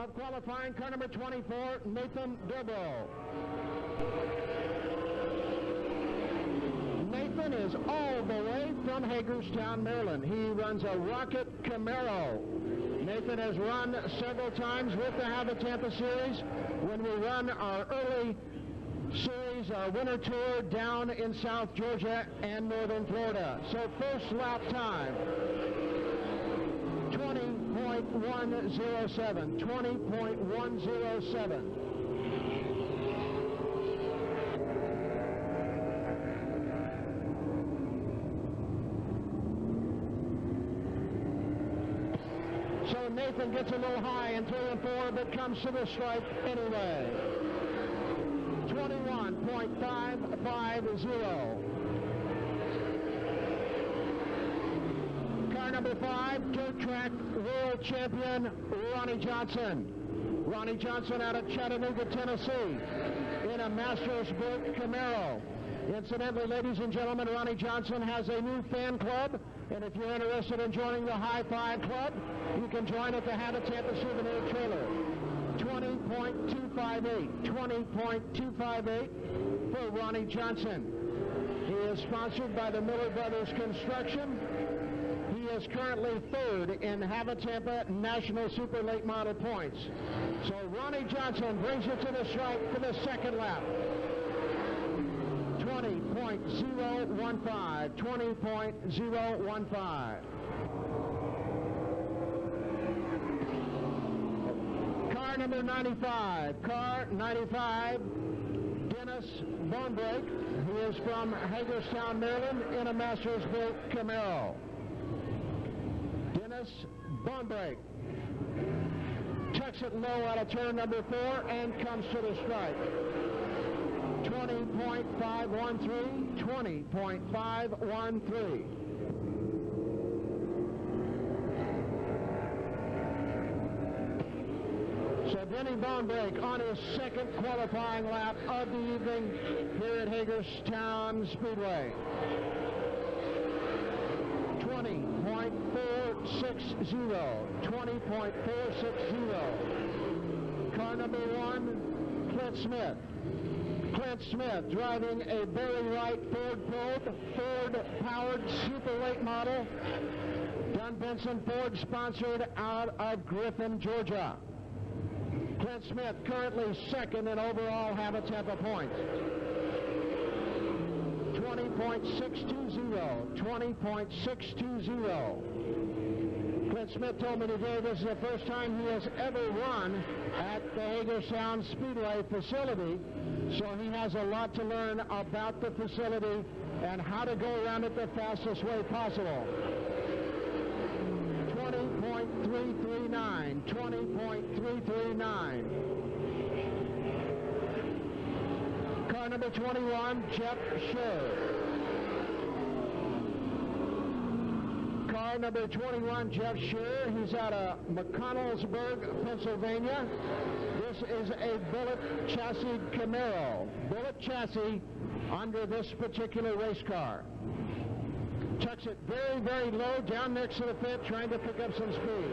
of qualifying, car number 24, Nathan Dobro. Nathan is all the way from Hagerstown, Maryland. He runs a Rocket Camaro. Nathan has run several times with the Have a Tampa Series. When we run our early series, our winter tour down in South Georgia and Northern Florida. So first lap time, 20.107, 20.107. So Nathan gets a little high in 3 and 4, but comes to the stripe anyway. 21.550. Car number 5, dirt track world champion Ronnie Johnson. Ronnie Johnson out of Chattanooga, Tennessee, in a Masters-built Camaro. Incidentally, ladies and gentlemen, Ronnie Johnson has a new fan club, and if you're interested in joining the High Five Club, you can join at the Have a Tampa Souvenir Trailer. 20.258, 20.258 for Ronnie Johnson. He is sponsored by the Miller Brothers Construction. He is currently 3rd in Have a Tampa National Super Late Model points. So Ronnie Johnson brings it to the stripe for the second lap. 20.015, 20.015. Car number 95, car 95, Dennis Bonebrake, who is from Hagerstown, Maryland, in a Masters-built Camaro. Dennis Bonebrake tucks it low out of turn number 4 and comes to the stripe. 20.513, 20.513. So Denny Bonebrake on his second qualifying lap of the evening here at Hagerstown Speedway. 20.460, 20.460. Car number 1, Clint Smith. Clint Smith driving a very right Ford Probe, Ford-powered super late model. Dunn Benson Ford sponsored out of Griffin, Georgia. Clint Smith currently 2nd in overall Have a Tampa points. 20.620, 20.620. Clint Smith told me today this is the first time he has ever run at the Hagerstown Speedway facility, so he has a lot to learn about the facility and how to go around it the fastest way possible. 20.339, 20.339. Car number 21, Jeff Scher. Car number 21, Jeff Scher. He's out of McConnellsburg, Pennsylvania. This is a Bullet chassis Camaro. Bullet chassis under this particular race car. Tucks it very, very low down next to the pit, trying to pick up some speed.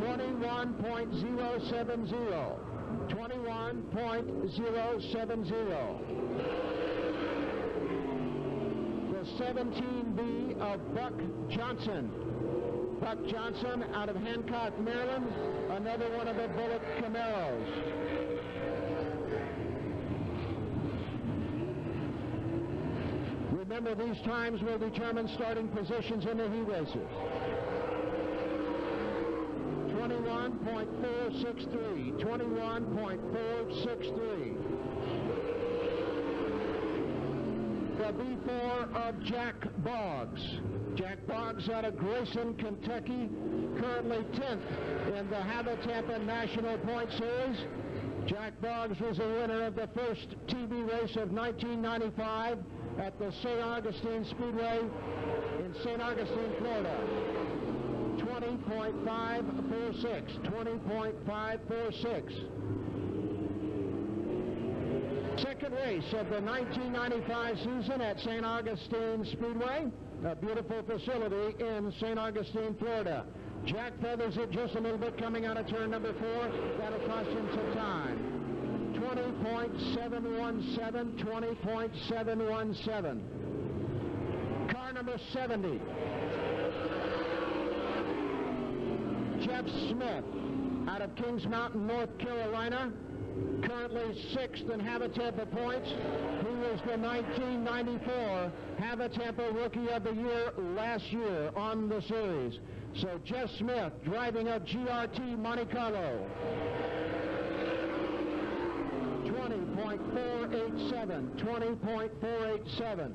21.070. 21.070. The 17B of Buck Johnson. Buck Johnson out of Hancock, Maryland, another one of the Bullet Camaros. Remember, these times will determine starting positions in the heat races. 21.463, 21.463. The B4 of Jack Boggs. Jack Boggs out of Grayson, Kentucky, currently 10th in the Have a Tampa National Point Series. Jack Boggs was a winner of the first TV race of 1995 at the St. Augustine Speedway in St. Augustine, Florida. 20.546, 20.546. Second race of the 1995 season at St. Augustine Speedway, a beautiful facility in St. Augustine, Florida. Jack feathers it just a little bit coming out of turn number 4. That'll cost him some time. 20.717, 20.717. Car number 70. Jeff Smith out of Kings Mountain, North Carolina. Currently 6th in Habitampa points. He was the 1994 Habitampa Rookie of the Year last year on the series. So Jeff Smith driving a GRT Monte Carlo. 20.487, 20.487.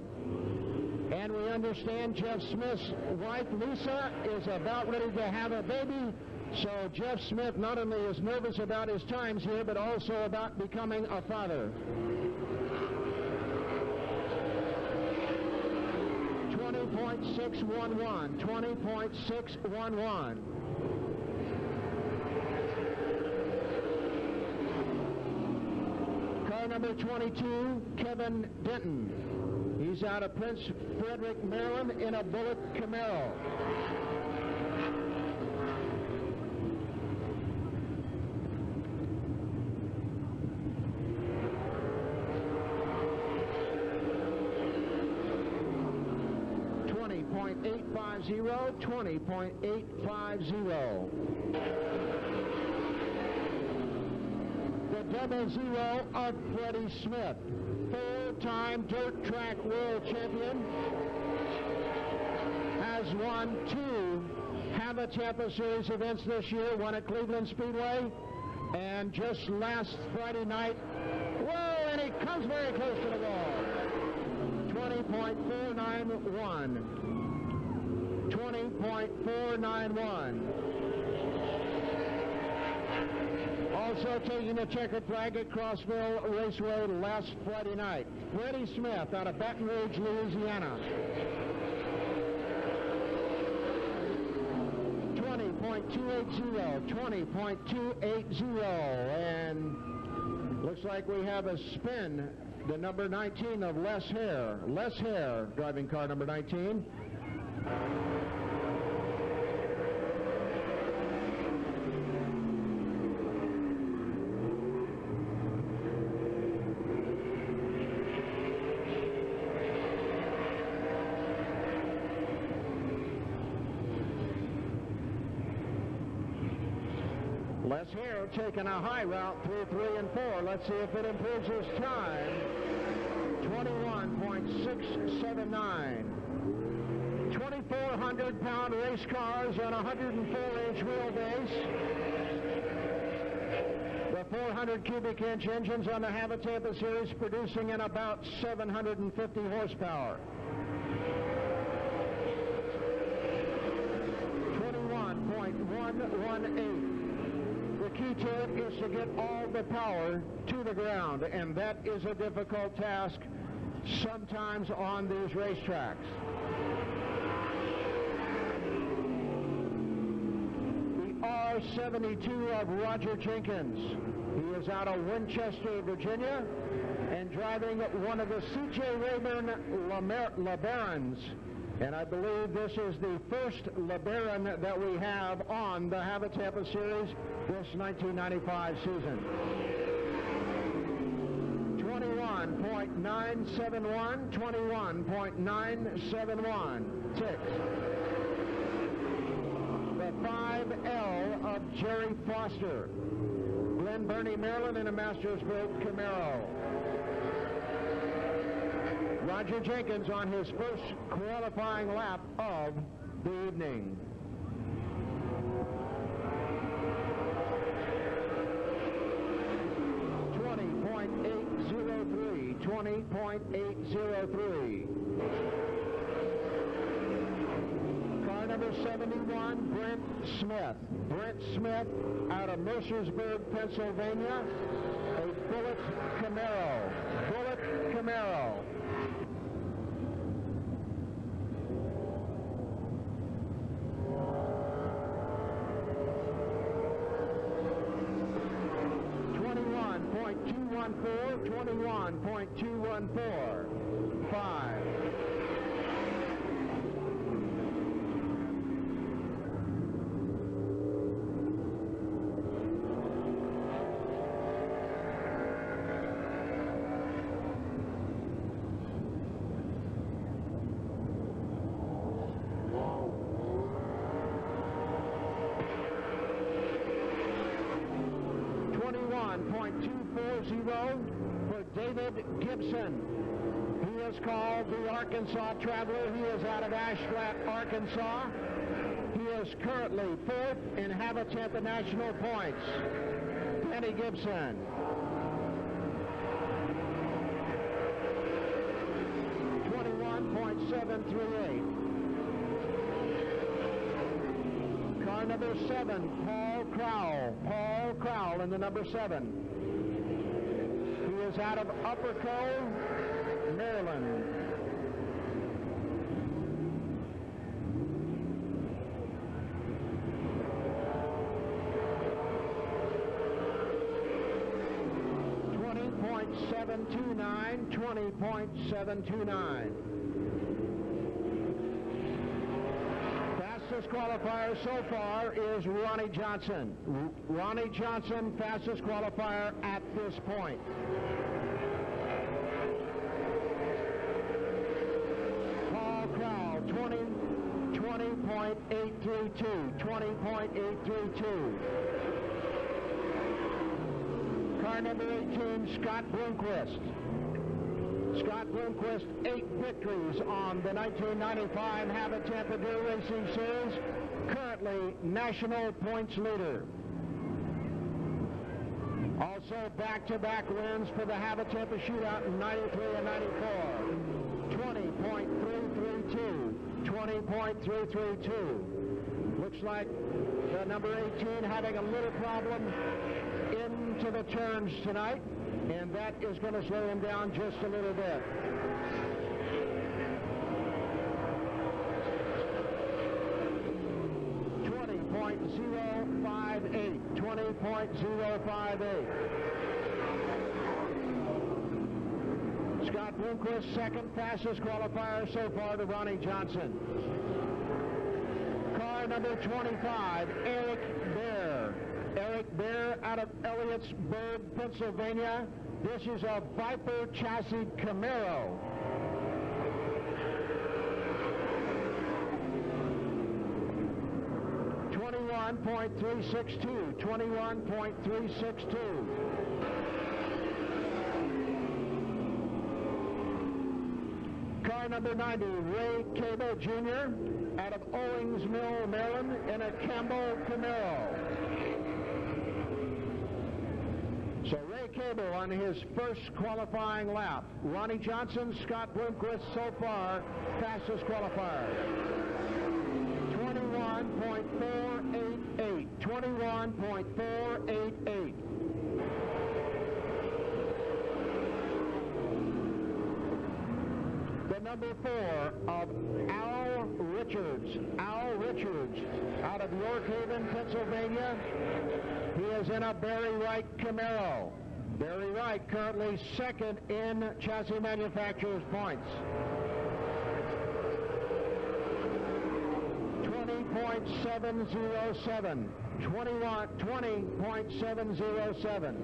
And we understand Jeff Smith's wife, Lisa, is about ready to have a baby. So Jeff Smith not only is nervous about his times here, but also about becoming a father. 20.611, 20.611. Car number 22, Kevin Denton. He's out of Prince Frederick, Maryland in a Bullitt Camaro. .850, 20.850. The 00 of Freddie Smith, full-time dirt track world champion, has won 2 Habitampa Series events this year, one at Cleveland Speedway, and just last Friday night, whoa, and he comes very close to the wall. 20.491. 20.491. Also taking the checkered flag at Crossville Raceway last Friday night. Freddie Smith out of Baton Rouge, Louisiana. 20.280, 20.280. And looks like we have a spin. The number 19 of Les Hare. Les Hare driving car number 19. Les Hare taking a high route through 3 and 4. Let's see if it improves his time. 21.679. 2,400-pound race cars on 104-inch wheelbase. The 400 cubic inch engines on the Habitampa Series producing in about 750 horsepower. 21.118. The key to it is to get all the power to the ground, and that is a difficult task sometimes on these racetracks. The R72 of Roger Jenkins. He is out of Winchester, Virginia, and driving one of the C.J. Rayburn LeBarons. And I believe this is the first LeBaron that we have on the Habitampa Series this 1995 season. 21.971, 21.971 ticks. The 5L of Jerry Foster, Glen Burnie, Maryland in a Mastersburg Camaro. Roger Jenkins on his first qualifying lap of the evening. .803, 20.803. Car number 71, Brent Smith. Brent Smith out of Mercersburg, Pennsylvania. A Bullitt Camaro. Bullitt Camaro. .214, 21.214, 5. 20.240 for David Gibson. He is called the Arkansas Traveler. He is out of Ashflat, Arkansas. He is currently 4th in Hagerstown National points. Danny Gibson. 21.738. Car number 7, Paul Crowell. Paul Crowell in the number 7. He is out of Upper Cove, Maryland. .729. Fastest qualifier so far is Ronnie Johnson. Ronnie Johnson, fastest qualifier at this point. Paul Crowell, 20.832. 20.832. Car number 18, Scott Bloomquist. Scott Bloomquist, 8 victories on the 1995 Hagerstown Racing Series, currently national points leader. Also back-to-back wins for the Hagerstown Shootout in 93 and 94. 20.332. 20.332. Looks like the number 18 having a little problem into the turns tonight, and that is going to slow him down just a little bit. .058. 20.058. Scott Bloomquist, second fastest qualifier so far to Ronnie Johnson. Car number 25, Eric Bear. Eric Bear out of Elliotsburg, Pennsylvania. This is a Viper chassis Camaro. .362. 21.362. Car number 90, Ray Cable Jr. out of Owings Mill, Maryland, in a Campbell Camaro. So Ray Cable on his first qualifying lap. Ronnie Johnson, Scott Bloomquist so far, fastest qualifier. 21.488. 21.488. The number 4 of Al Richards. Al Richards out of York Haven, Pennsylvania. He is in a Barry Wright Camaro. Barry Wright currently second in chassis manufacturer's points. 20.707. 20.707.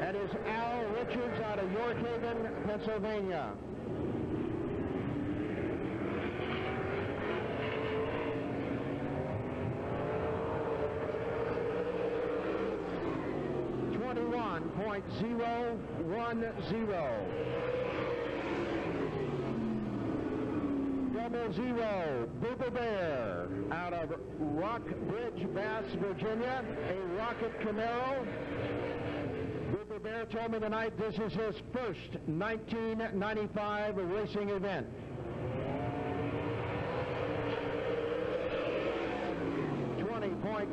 That is Al Richards out of York Haven, Pennsylvania. .010. Double zero, Booper Bear out of Rockbridge, Bass, Virginia, a Rocket Camaro. Booper Bear told me tonight this is his first 1995 racing event.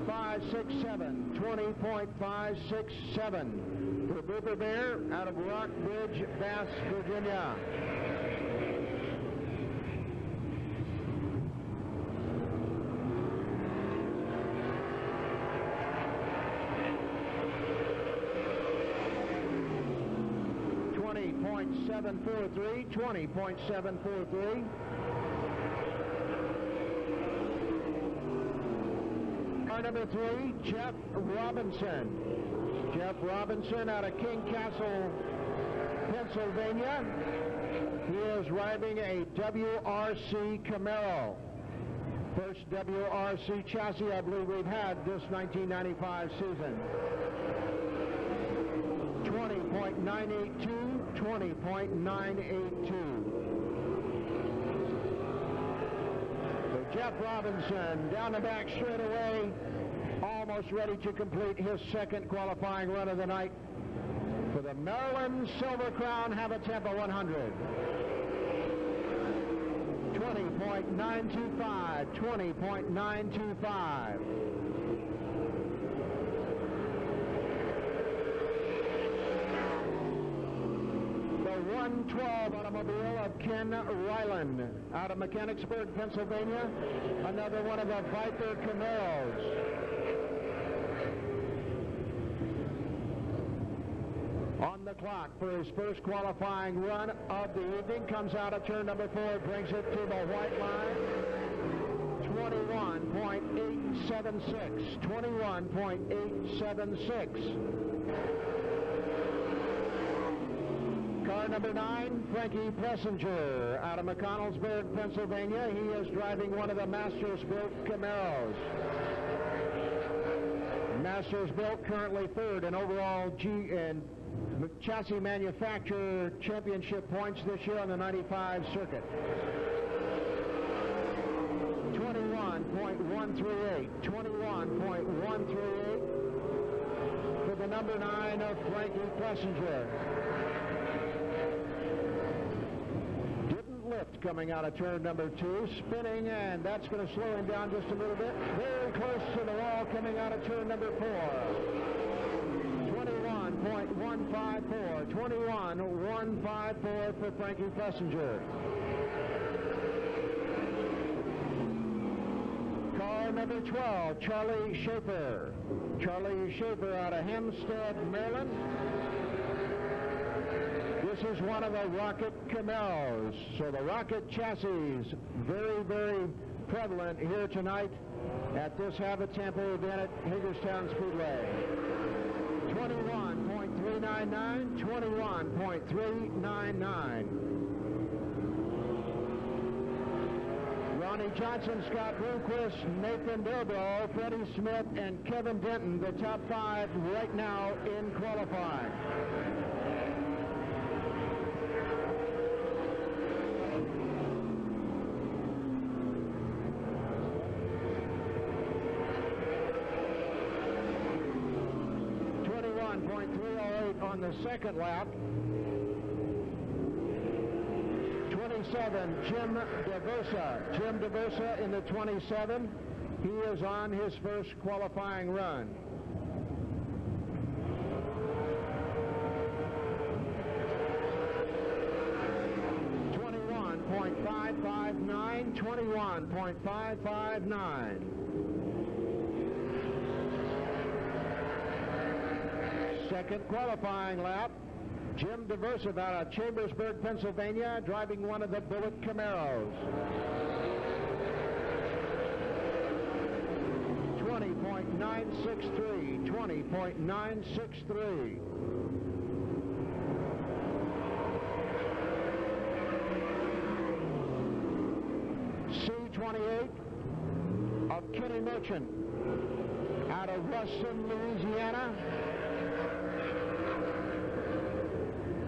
.567. 20.567 for Booper Bear out of Rockbridge, Bass, Virginia. .743. 20.743. Car number 3, Jeff Robinson. Jeff Robinson out of King Castle, Pennsylvania. He is riding a WRC Camaro. First WRC chassis I believe we've had this 1995 season. 20.982, 20.982. So Jeff Robinson down the back straightaway, almost ready to complete his second qualifying run of the night for the Maryland Silver Crown Hagerstown 100. 20.925, 20.925. The 112 automobile of Ken Ryland out of Mechanicsburg, Pennsylvania. Another one of the Viper Camaros. On the clock for his first qualifying run of the evening. Comes out of turn number 4, brings it to the white line. 21.876, 21.876. Car number 9, Frankie Plessinger out of McConnellsburg, Pennsylvania. He is driving one of the Masters-built Camaros. Masters-built, currently third in overall chassis manufacturer championship points this year on the 95 circuit. 21.138, 21.138 for the number 9 of Frankie Plessinger. Didn't lift coming out of turn number 2, spinning, and that's going to slow him down just a little bit. Very close to the wall coming out of turn number 4. 21.154, 21.154 for Frankie Plessinger. Car number 12, Charlie Schaefer. Charlie Schaefer out of Hempstead, Maryland. This is one of the Rocket Camaros. So the Rocket chassis, very, very prevalent here tonight at this Hagerstown event at Hagerstown Speedway. 21.399, 21.399. Ronnie Johnson, Scott Bloomquist, Nathan Dobro, Freddie Smith, and Kevin Denton, the top 5 right now in qualifying. On the second lap. 27, Jim DeVersa. Jim DeVersa in the 27. He is on his first qualifying run. .559, 21.559. Second qualifying lap. Jim DeVersa out of Chambersburg, Pennsylvania, driving one of the Bullet Camaros. 20.963, 20.963. C28 of Kenny Merchant out of Ruston, Louisiana.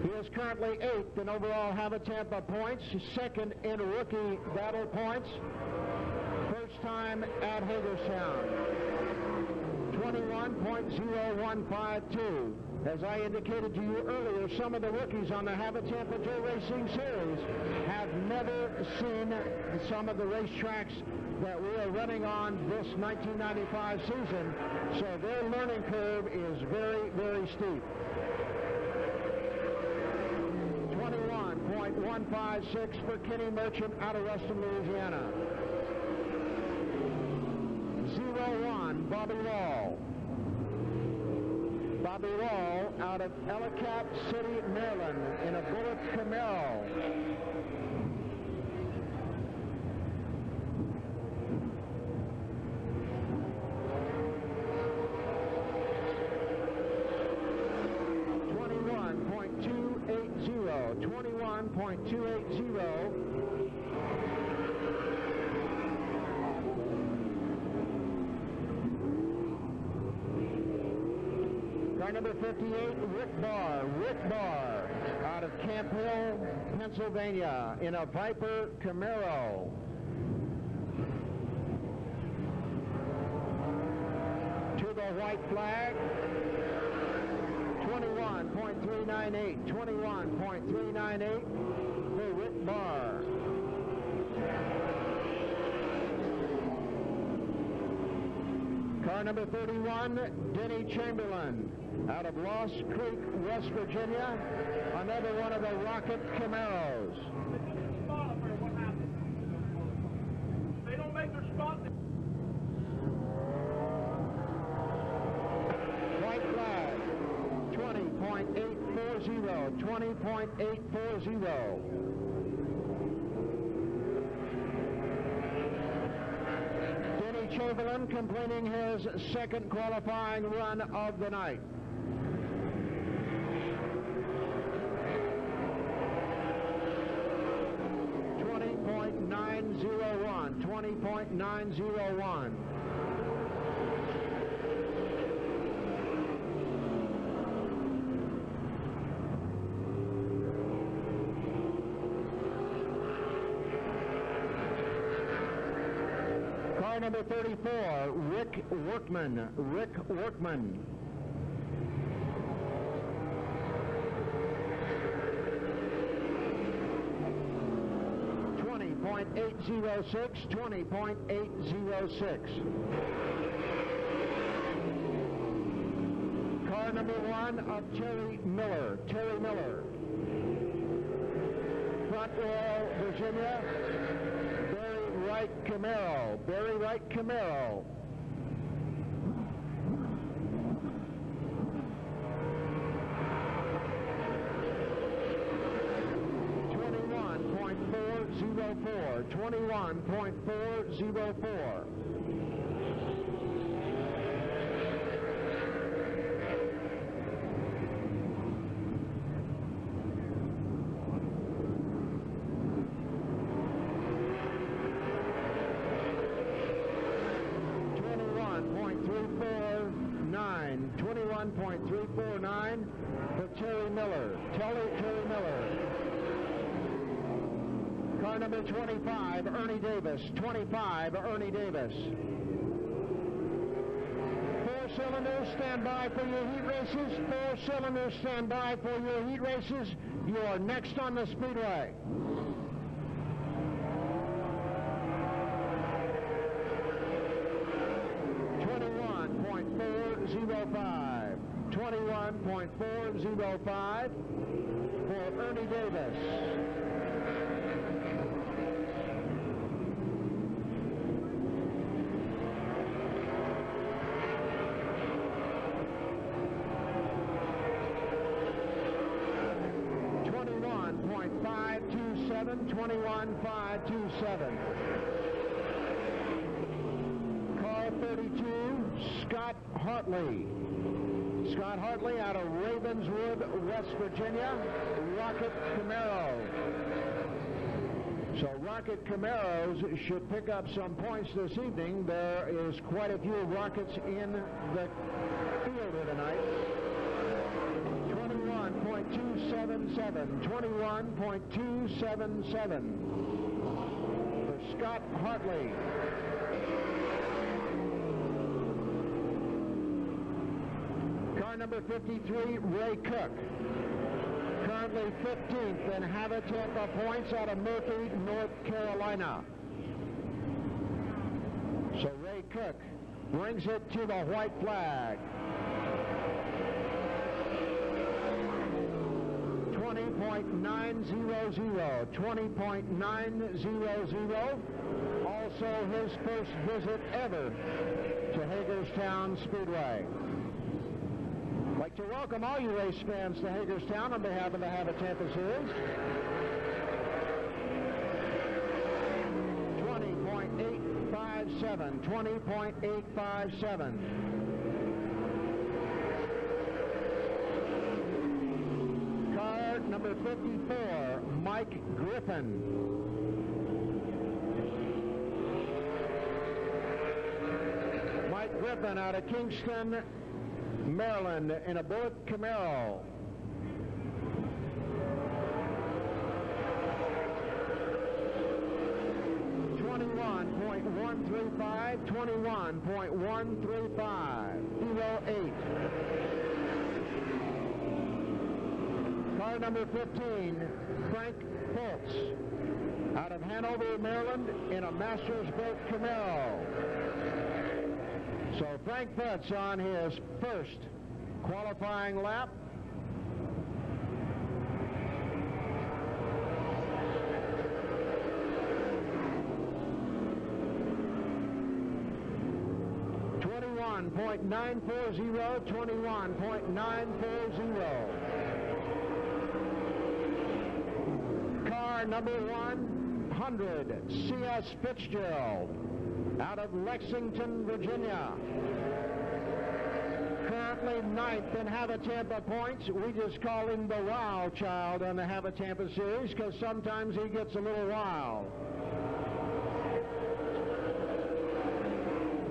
He is currently 8th in overall Hagerstown points, 2nd in rookie battle points, first time at Hagerstown. 21.0152. As I indicated to you earlier, some of the rookies on the Hagerstown Joe Racing Series have never seen some of the racetracks that we are running on this 1995 season, so their learning curve is very, very steep. 21.156 for Kenny Merchant out of Ruston, Louisiana. 01, Bobby Wall. Bobby Wall out of Ellicott City, Maryland in a Bullet Camaro. Car number 58, Rick Barr, out of Camp Hill, Pennsylvania, in a Viper Camaro. To the white flag, 21.398 for Rick Barr. Car number 31, Denny Chamberlain, out of Lost Creek, West Virginia, another one of the Rocket Camaros. They don't make their spot. White flag, 20.840. Chamberlain completing his second qualifying run of the night. .901. Car number 34, Rick Workman. 20.806. Car number 1 of Terry Miller. Front row, Virginia. Barry Wright Camaro. $21.404. $21.349 for Terry Miller. Terry Miller. Car number 25, Ernie Davis. 4 cylinders, stand by for your heat races. 4 cylinders, stand by for your heat races. You are next on the speedway. $21.405 for Ernie Davis. $21.527. Car 32, Scott Hartley out of Ravenswood, West Virginia, Rocket Camaro. So Rocket Camaros should pick up some points this evening. There is quite a few Rockets in the field here tonight. 21.277 for Scott Hartley. Car number 53, Ray Cook. Currently 15th in Hagerstown points out of Murphy, North Carolina. So Ray Cook brings it to the white flag. 20.900. Also his first visit ever to Hagerstown Speedway. I'd like to welcome all you race fans to Hagerstown on behalf of the Habitat Series. 20.857. Car number 54, Mike Griffin. Mike Griffin out of Kingston, Maryland, in a Bullitt Camaro. .135, 21.135, 08. Car number 15, Frank Fultz, out of Hanover, Maryland, in a Masters-built Camaro. So Frank Fultz on his first qualifying lap. .940, 21.940. Car number 100, C.S. Fitzgerald, out of Lexington, Virginia. Currently 9th in Hagerstown points. We just call him the wild child on the Hagerstown series because sometimes he gets a little wild.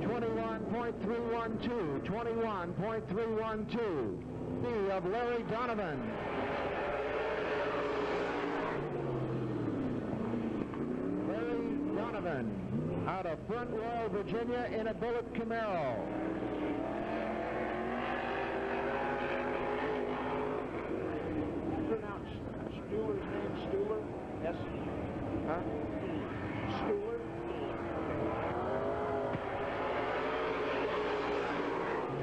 21.312, 21.312. B of Larry Donovan. Larry Donovan, out of Front Royal, Virginia, in a Bullitt Camaro. Pronounce Stuhler's name Stuhler? Yes. Huh? Stuhler?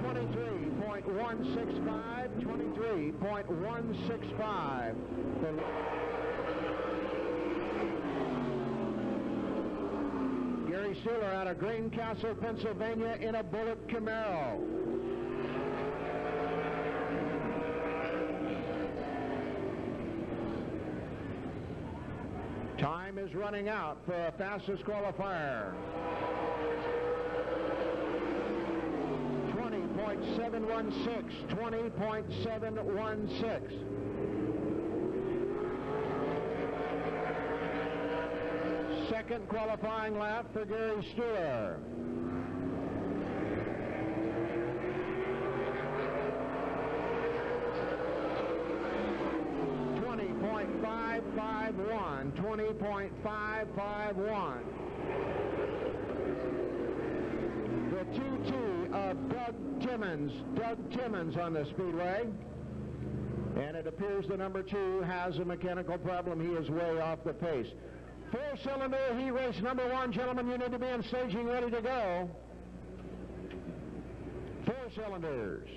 23.165, 23.165. Gary Stuhler out of Greencastle, Pennsylvania, in a Bullitt Camaro. Time is running out for a fastest qualifier. 20.716, 20.716. Second qualifying lap for Gary Stuhler. .551, 20.551. The 2-2 of Doug Timmons on the Speedway. And it appears the number 2 has a mechanical problem. He is way off the pace. 4-cylinder heat race number 1. Gentlemen, you need to be in staging ready to go. 4 cylinders.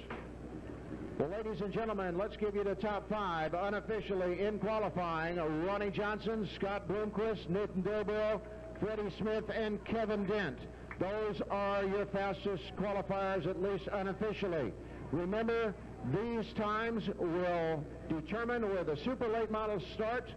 Well, ladies and gentlemen, let's give you the top 5 unofficially in qualifying. Ronnie Johnson, Scott Bloomquist, Nathan Dilborough, Freddie Smith, and Kevin Dent. Those are your fastest qualifiers, at least unofficially. Remember, these times will determine where the super late models start